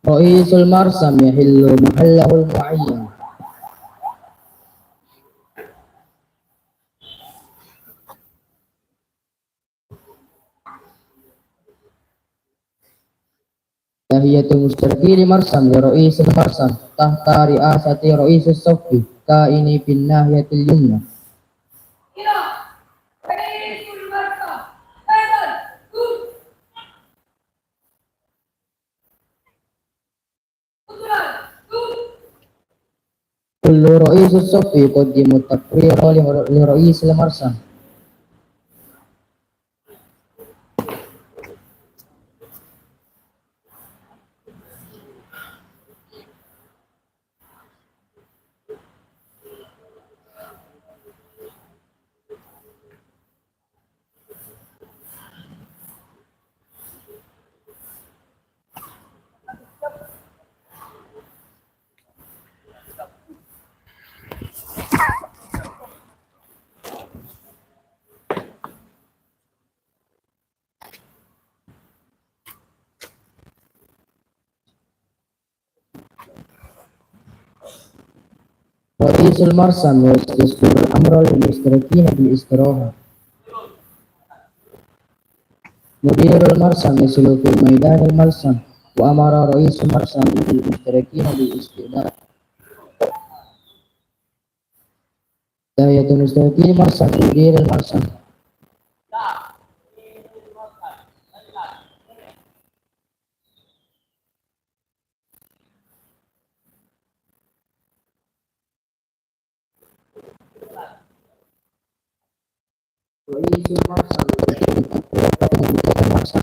رئيس المرسم يحل محله المعين. تحية المشتركين مرسم لرئيس المرسم تحت رئاسة رئيس الصف كائن في الناحية اليمنى. كل رئيس الصف يقدم التقرير لرئيس المرسم. رئيس المرسم يصدر الأمر للمشتركين بالاستراحة. مدير المرسم يصل في ميدان المرسم وأمر رئيس المرسم للمشتركين بالاستئناف. تحية المشتركين مرسم مدير المرسم. رئيس المرسم مدير المرسم.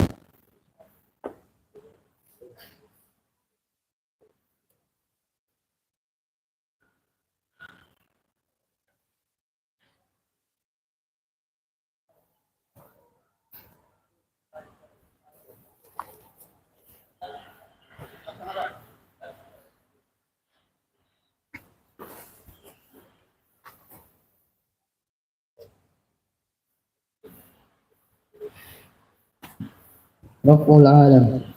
رفع العالم.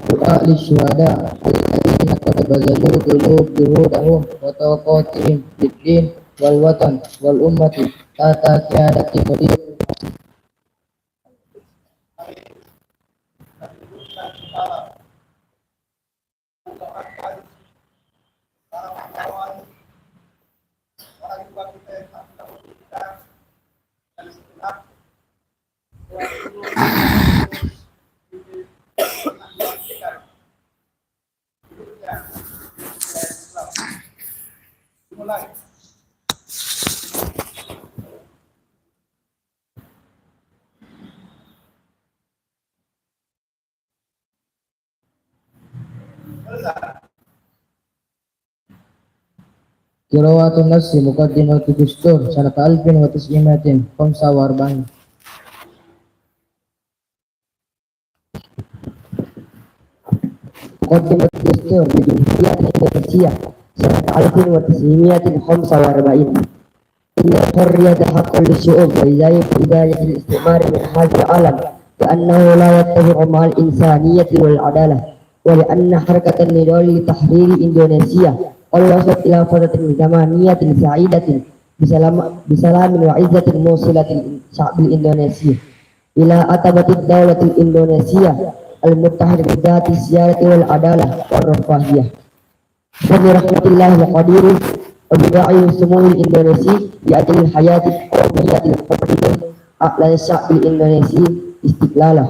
Doa lisyuhada alladzina qad bazalu juhudahum wa taqatihim fid-din wal watan wal ummati tata qiyadati mudir. Mulai. Qiraatun nasi muqaddimatu dustur sanata alfin wa tis'imatin khamsa wa arba'in. مقدمة الدستور بجمهورية الإندونيسية سنة 1945. إن الحرية حق للشعوب ولذلك بداية الاستعمار من هذا العالم لأنه لا يتفق مع الإنسانية والعدالة ولأن حركة النضال لتحرير إندونيسيا قد وصلت إلى فترة زمنية سعيدة بسلام وعزة موصلة الشعب الإندونيسي إلى عتبة الدولة الإندونيسية المتحدة بذات السيادة والعدالة والرفاهية وبرحمة الله القدير وبداعي السمو الإندونيسي لأجل الحياة القومية الحرية على الشعب الإندونيسي استقلاله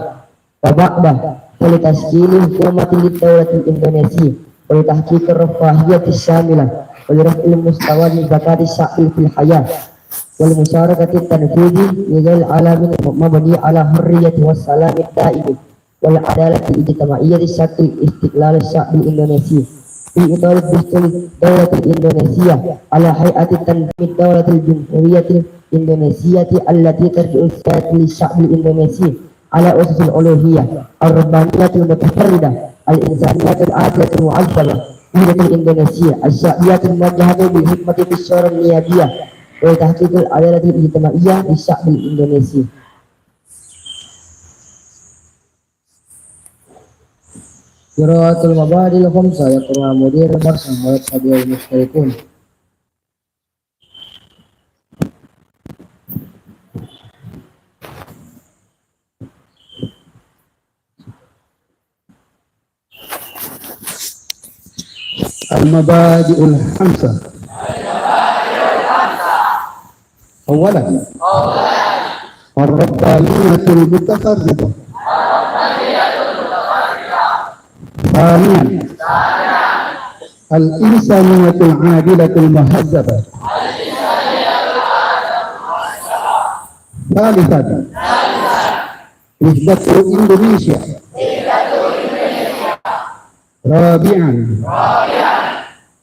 وبعده ولتشكيل حكومة للدولة الإندونيسية ولتحقيق الرفاهية الشاملة ولرفع المستوى لزكاة الشعب في الحياة والمشاركة التنفيذي لغير العالم مبني على حرية والسلام الدائم والعدالة الاجتماعية شكل استقلال الشعب الإندونيسي في إطار دستور الدولة الإندونيسية على هيئة تنظيم الدولة الجمهورية الإندونيسية التي ترجع السيادة للشعب الإندونيسي على أسس الألوهية الربانية المتفردة الإنسانية العادلة المعظمة وحدة الإندونيسية الشعبية الموجهة بالحكمة في الشورى النيابية وتحقيق العدالة الاجتماعية للشعب الإندونيسي. Qiraatul mabadil khamsa yaqra mudir marsam wa tabi'ul mustarikun. المبادئ الخمسة. أولا الربانية المتفردة. ثانيا الإنسانية العادلة المهذبة. ثالثا وحدة إندونيسيا. رابعا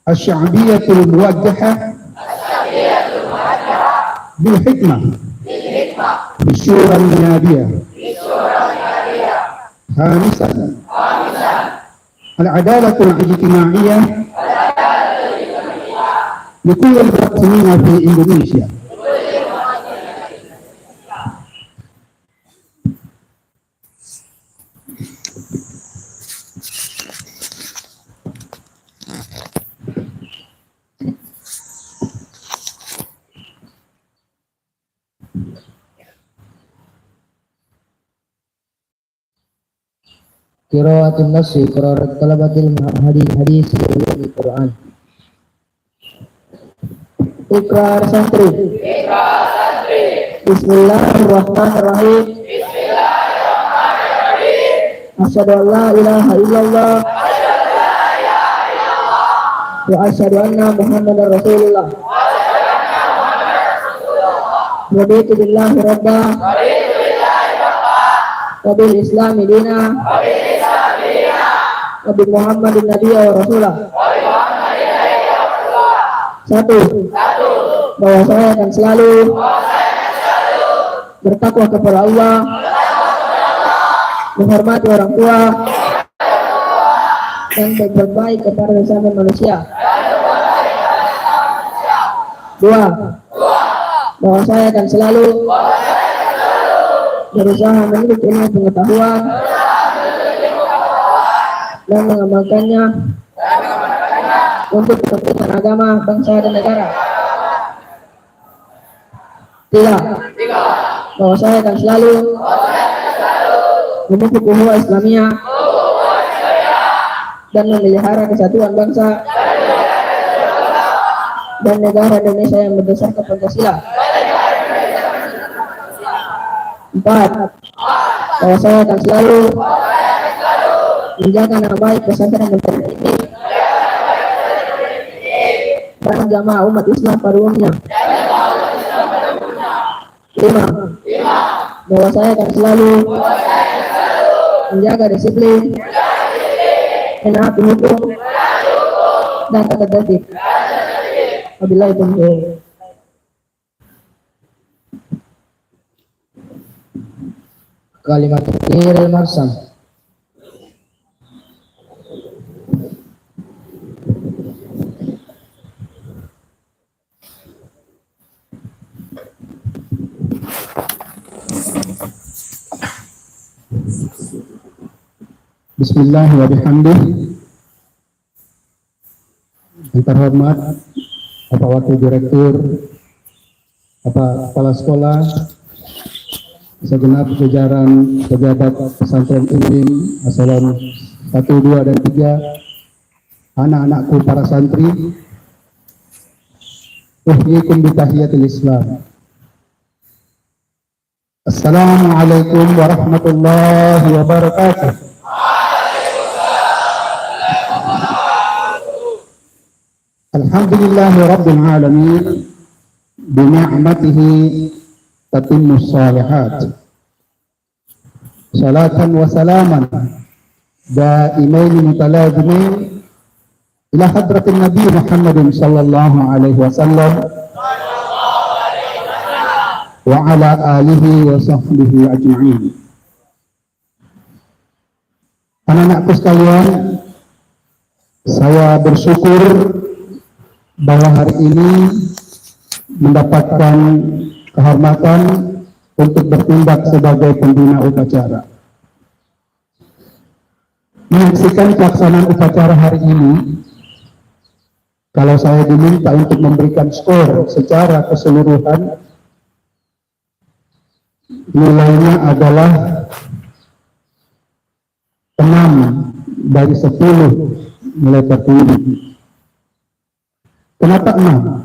الشعبية الموجهة بالحكمة بالشورى النيابية. خامسا العدالة الاجتماعية لكل المواطنين في إندونيسيا. Qiraatul nasi qiraat talabatil hadis dari Quran. Iqrar santri. Bismillahirrahmanirrahim. Asyhadu an la ilaha illallah wa asyhadu anna Muhammadar Rasulullah. Raditu billahi rabba wa bil islami dina Nabi Muhammadin Nabi wa Rasulah. Satu, bahwa saya akan selalu bertakwa kepada Allah, menghormati orang tua, dan berbuat baik kepada sesama manusia. Dua, bahwa saya akan selalu berusaha menuntut ilmu pengetahuan dan mengamalkannya untuk kepentingan agama, bangsa, dan negara. Tiga, bahwa saya akan selalu memupuk ukhuwah Islamiyah dan memelihara kesatuan bangsa dan negara Indonesia yang berdasarkan Pancasila. Empat, bahwa saya akan selalu menjaga nama baik pesantren Muntahir ini dan jamaah umat Islam pada umumnya. Lima, bahwa saya akan selalu menjaga disiplin, menaati hukum dan tata tertib. Wabillahi taufiq. Kalimat ghairil mursal. Bismillah wa bihamdih. Yang terhormat Bapak Wakil Direktur, Bapak Kepala Sekolah, segenap jajaran pejabat pesantren Umin, Asalan 1, 2, dan 3, anak-anakku para santri, uhyikum bitahiyatil Islam. Assalamualaikum warahmatullahi wabarakatuh. Alhamdulillahi rabbil alamin, bini'matihi tatimmus shalihat. Salatan wa salaman daimaini mutalazimin ila hadratin Nabi Muhammadin sallallahu alaihi wasallam wa ala alihi wa sahbihi ajma'in. Anak-anakku sekalian, saya bersyukur bahwa hari ini mendapatkan kehormatan untuk bertindak sebagai pembina upacara. Menyaksikan pelaksanaan upacara hari ini, kalau saya diminta untuk memberikan skor secara keseluruhan, nilainya adalah 6 dari 10 nilai tertinggi. Kenapa 6?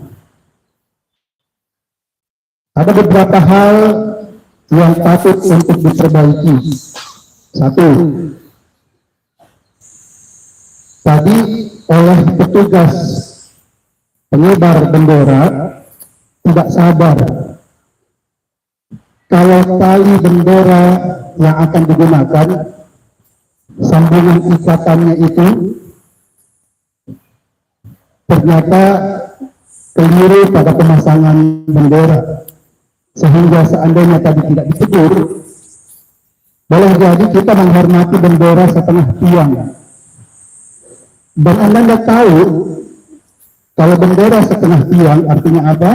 Ada beberapa hal yang patut untuk diperbaiki. 1, tadi oleh petugas pengibar bendera tidak sabar kalau tali bendera yang akan digunakan, sambungan ikatannya itu ternyata keliru pada pemasangan bendera, sehingga seandainya tadi tidak ditegur, boleh jadi kita menghormati bendera setengah tiang. Dan Anda tidak tahu kalau bendera setengah tiang artinya apa?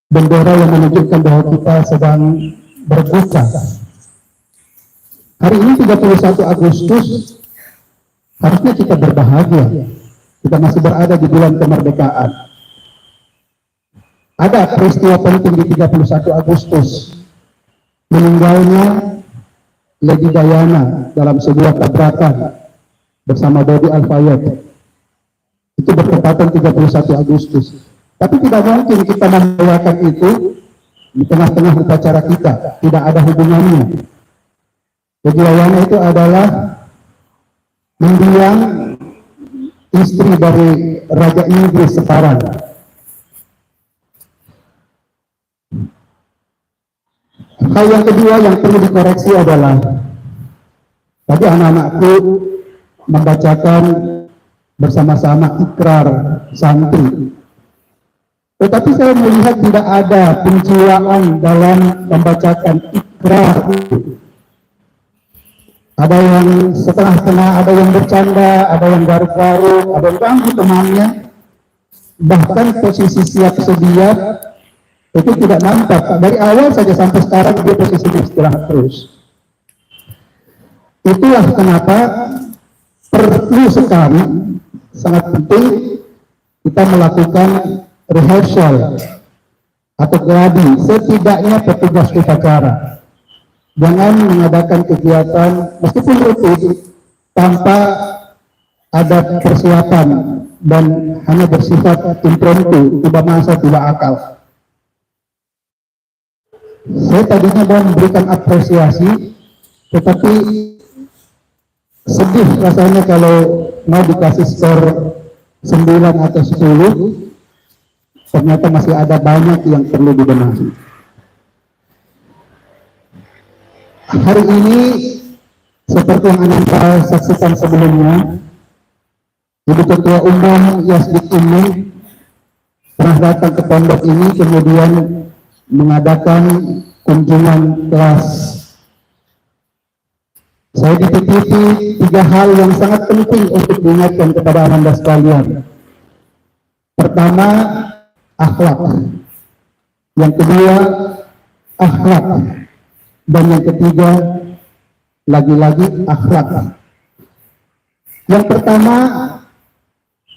Bendera yang menunjukkan bahwa kita sedang berbuka. Hari ini 31 Agustus, harusnya kita berbahagia. Kita masih berada di bulan kemerdekaan. Ada peristiwa penting di 31 Agustus. Meninggalnya Lady Diana dalam sebuah tabrakan bersama Dodi Al-Fayed. Itu bertepatan 31 Agustus. Tapi tidak mungkin kita membawakan itu di tengah-tengah upacara kita. Tidak ada hubungannya. Lady Diana itu adalah mendiang istri dari Raja Inggris sekarang. Hal yang kedua yang perlu dikoreksi adalah tadi anak-anakku membacakan bersama-sama ikrar santri. Tetapi saya melihat tidak ada penjiwaan dalam membacakan ikrar. Ada yang setengah-setengah, ada yang bercanda, ada yang garuk-garuk, ada yang ganggu temannya. Bahkan posisi siap sedia itu tidak nampak. Dari awal saja sampai sekarang dia posisi istirahat terus. Itulah kenapa perlu sekali, sangat penting kita melakukan rehearsal atau gladi, setidaknya petugas upacara. Jangan mengadakan kegiatan meskipun rutin tanpa ada persiapan dan hanya bersifat impromptu, tiba masa tiba akal. Saya tadinya mau memberikan apresiasi, tetapi sedih rasanya kalau mau dikasih skor 9 atau 10, ternyata masih ada banyak yang perlu dibenahi. Hari ini, seperti yang Anda saksikan sebelumnya, Ibu Ketua Umum Yasdik ini pernah datang ke pondok ini, kemudian mengadakan kunjungan kelas. Saya dititipi 3 hal yang sangat penting untuk diingatkan kepada Anda sekalian. Pertama, akhlak. Yang kedua, akhlak. Dan yang ketiga, lagi-lagi akhlak. Yang pertama,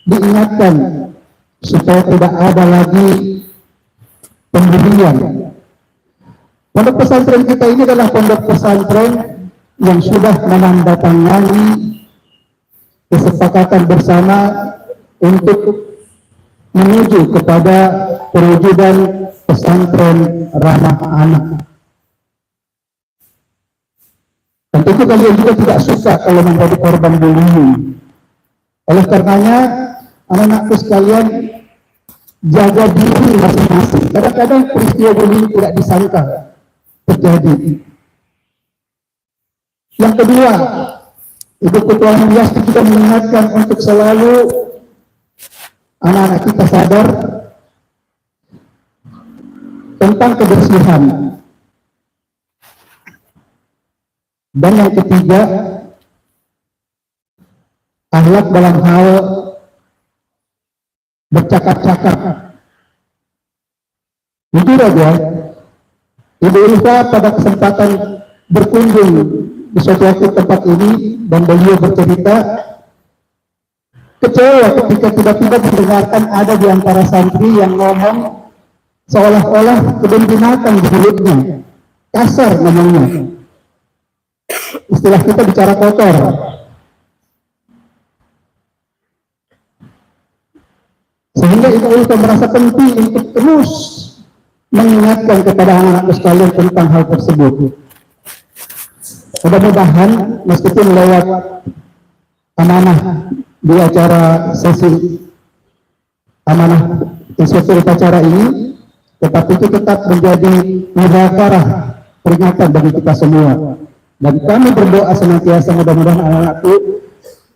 diingatkan supaya tidak ada lagi pemberian. Pondok pesantren kita ini adalah pondok pesantren yang sudah menandatangani kesepakatan bersama untuk menuju kepada perwujudan pesantren ramah anak. Tentu kalian juga tidak suka kalau menjadi korban bullying. Oleh karenanya, anak-anakku sekalian, jaga diri masing-masing. Kadang-kadang peristiwa bullying tidak disangka terjadi. Yang kedua, Ibu Ketua Yasdik juga mengingatkan untuk selalu anak-anak kita sadar tentang kebersihan. Dan yang ketiga, akhlak dalam hal bercakap-cakap. Jujur aja, Ibu Ulfa pada kesempatan berkunjung di suatu tempat ini dan beliau bercerita kecewa ketika tiba-tiba mendengarkan ada di antara santri yang ngomong seolah-olah kebun binatang di mulutnya, kasar ngomongnya. Istilah kita bicara kotor. Sehingga Ibu Ulfa merasa penting untuk terus mengingatkan kepada anak-anak sekalian tentang hal tersebut. Mudah-mudahan meskipun lewat amanah di acara sesi amanah instruktur upacara ini, tetapi itu tetap menjadi mudzakarah peringatan bagi kita semua. Dan kami berdoa senantiasa mudah-mudahan anak-anakku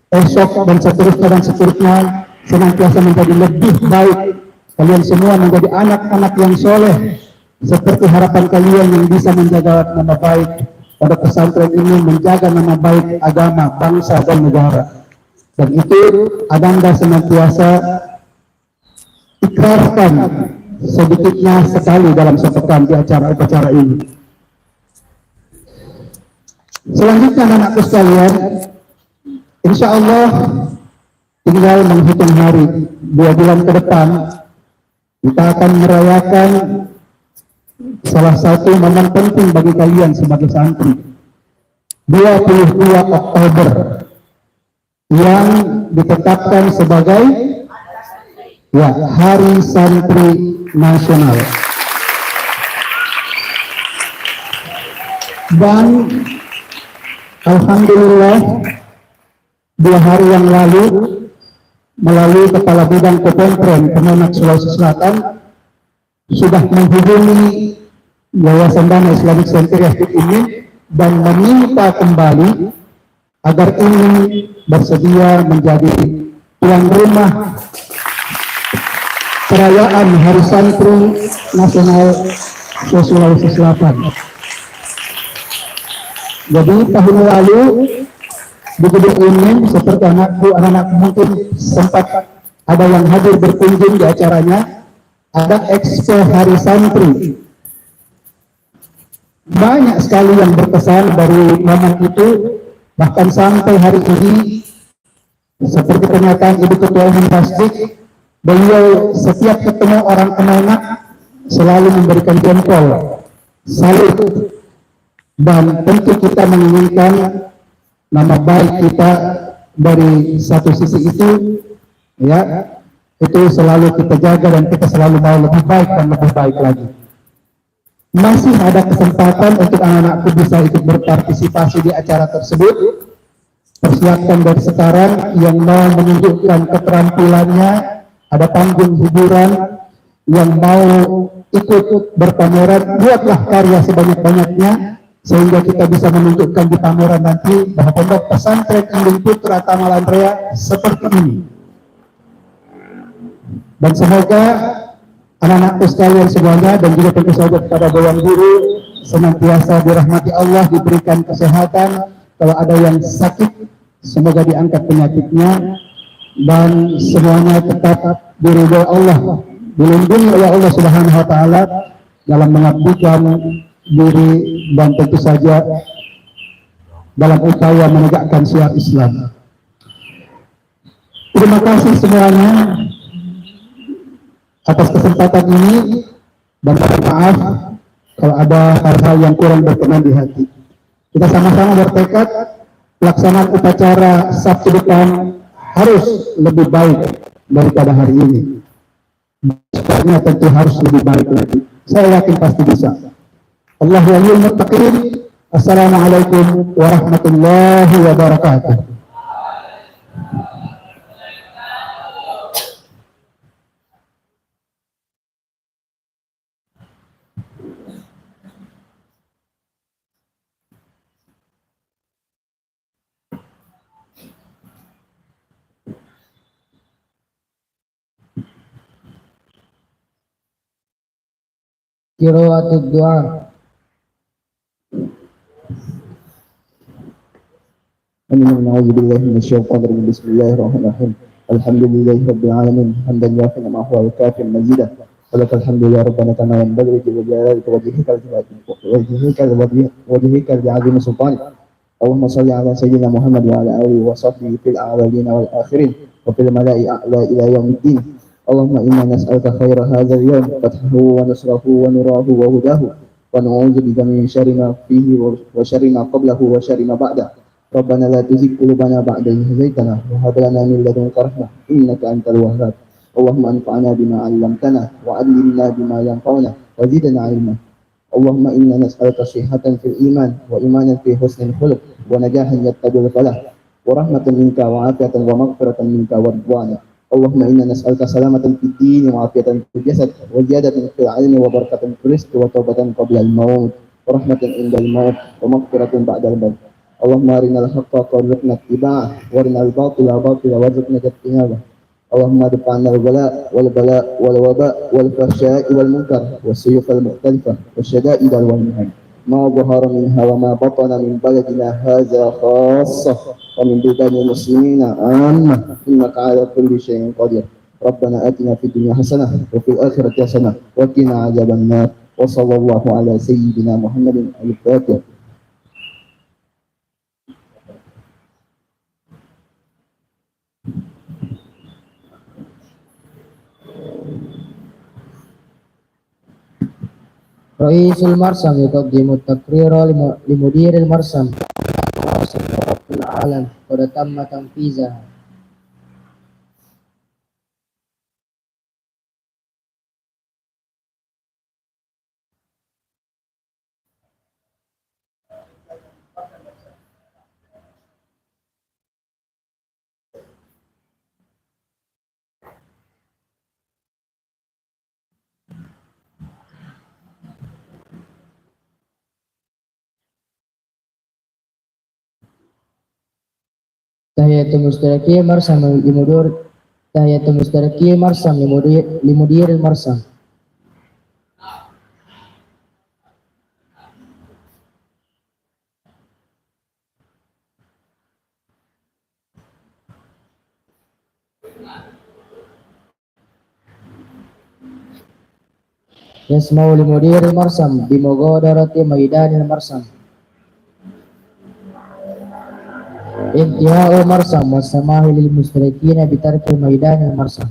esok dan seterusnya senantiasa menjadi lebih baik. Kalian semua menjadi anak-anak yang soleh seperti harapan kalian yang bisa menjaga nama baik pada pesantren ini, menjaga nama baik agama, bangsa dan negara. Dan itu Anda senantiasa ikrarkan sedikitnya sekali dalam sepekan di acara upacara ini. Selanjutnya anak-anakku sekalian, insya Allah tinggal menghitung hari 2 bulan ke depan kita akan merayakan salah satu momen penting bagi kalian sebagai santri, 22 Oktober yang ditetapkan sebagai Hari Santri Nasional. Dan alhamdulillah 2 hari yang lalu melalui Kepala Bidang Kopentren Kemenak Sulawesi Selatan sudah menghubungi Yayasan Dana Islamic Center Yasdik ini dan meminta kembali agar ini bersedia menjadi tuan rumah perayaan Hari Santri Nasional Sulawesi Selatan. Jadi tahun lalu di gedung ini seperti anak-anak mungkin sempat ada yang hadir berkunjung di acaranya, ada expo Hari Santri. Banyak sekali yang berkesan dari momen itu, bahkan sampai hari ini seperti pernyataan Ibu Ketua Umum Yasdik, beliau setiap ketemu orang Kemenak selalu memberikan jempol, salut. Dan tentu kita menginginkan nama baik kita dari satu sisi itu, ya, itu selalu kita jaga dan kita selalu mau lebih baik dan lebih baik lagi. Masih ada kesempatan untuk anak-anakku bisa ikut berpartisipasi di acara tersebut. Persiapkan dari sekarang yang mau menunjukkan keterampilannya, ada panggung hiburan, yang mau ikut berpameran, buatlah karya sebanyak-banyaknya sehingga kita bisa menunjukkan di pameran nanti bahwa pondok pesantren Indung Putra Tamalan Rea seperti ini, Dan semoga anak-anakku sekalian semuanya dan juga tentu saja kepada Dewan Guru senantiasa dirahmati Allah, diberikan kesehatan. Kalau ada yang sakit, semoga diangkat penyakitnya dan semuanya tetap diridhoi Allah, dilindungi oleh Allah Subhanahu wa taala dalam mengabdikan diri dan tentu saja dalam upaya menegakkan syiar Islam. Terima kasih semuanya atas kesempatan ini dan mohon maaf kalau ada hal-hal yang kurang berkenan di hati. Kita sama-sama bertekad pelaksanaan upacara Sabtu depan harus lebih baik daripada hari ini. Sebenarnya tentu harus lebih baik lagi. Saya yakin pasti bisa. Allahu waliyul muttaqin. Assalamualaikum warahmatullahi wabarakatuh. Qiraatud du'a. Amin. A'udzubillahi minasyaitonir rajim. Bismillahirrahmanirrahim. Alhamdulillahirabbil alamin. Hamdan yafi'u ma huwa al-kafin mazidah. Walakal hamdu ya rabbana kama yanbaghi li jalalika wajhika bi'azimi sultanik. Allahumma shalli ala sayyidina Muhammad wa ala alihi wa sahbihi fil awwalin wal akhirin wa fil mala'i a'la ila yaumiddin. Allahumma inna nas'aluka khaira hadzal yawm fathahu wa nasrahu wa nurahu wa hudahu wa na'udzu bika min syarri ma fihi wa syarri ma qablahu wa syarri ma ba'dahu. Rabbana la tuzigh qulubana ba'da idh hadaytana wa hab lana min ladunka rahmah innaka antal wahhab. Allahumma anfa'na bima 'allamtana wa 'allimna bima yanfa'una wa zidna 'ilma. Allahumma inna nas'aluka shihhatan fil iman wa imanan fi husnil khuluq wa najahan yattabi'ul falah wa rahmatan minka wa 'afiyatan wa maghfiratan minka wa ridwana. Allahumma inna nas'aluka salamatan fid din wa 'afiyatan fil jasad wa ziyadatan fil 'ilmi wa barakatan fil rizqi wa taubatan qabla al-maut wa rahmatan indal maut wa maghfiratan ba'da al-maut. Allahumma arinal haqqa warzuqna ittiba'ah wa arinal batila warzuqna ijtinabah. Allahumma adfa'na al-bala wal waba wal fahsya'i wal munkar was suyuf al mukhtalifah wasyada'id wal mihan ma dhahara minha wa ma batana min baladina hadza khassah wa min biladil muslimina ammah innaka 'ala kulli syai'in qadir. Rabbana atina fid dunya hasanah wa fil akhirati hasanah wa qina 'adzabannar. Wa sallallahu ala sayyidina Muhammadin al-Fatih. Ra'isul Marsam yuqaddimu at-taqrira limudiril Marsam. Rabbil alam qad tamma tanfizaha. Tahiyatul mustariki marsam limudiril marsam. Yasma'u limudiril marsam bimugadarati maidanil marsam. Intihau marsam wasamahi lil mustarikina bitarki maidanil marsam.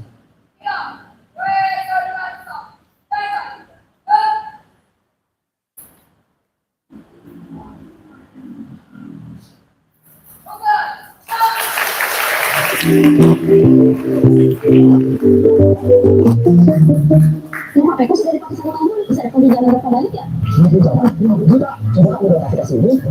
Rumah Peko sudah dipakai sama kamu, bisa ada di jalan kembali ya? Tidak, coba kita sini.